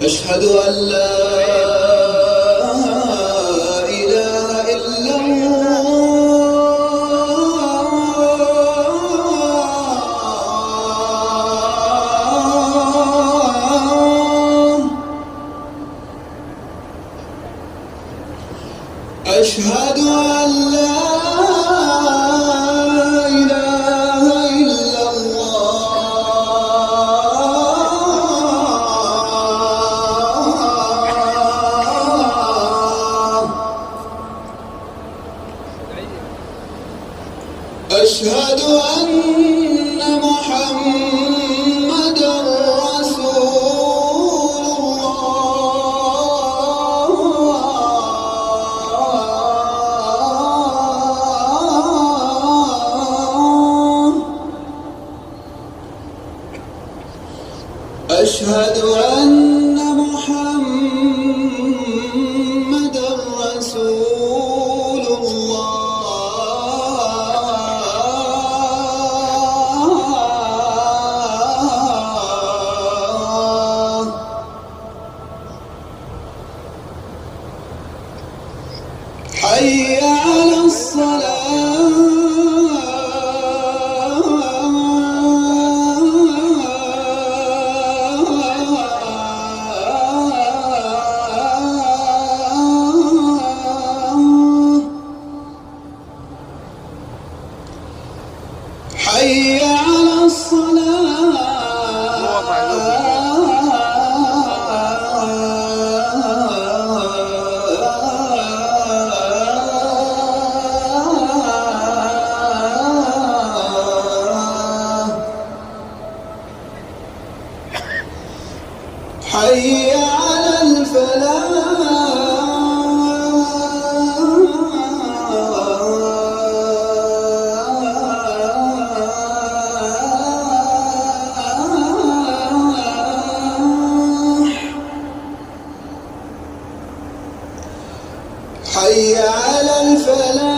أشهد أن لا إله إلا الله. أشهد أن لا إله إلا الله. أشهد أن محمدًا رسول الله. أشهد أن محمدًا رسول الله. حي على الصلاة. حي على الصلاة. حي على الفلاح. حي على الفلاح.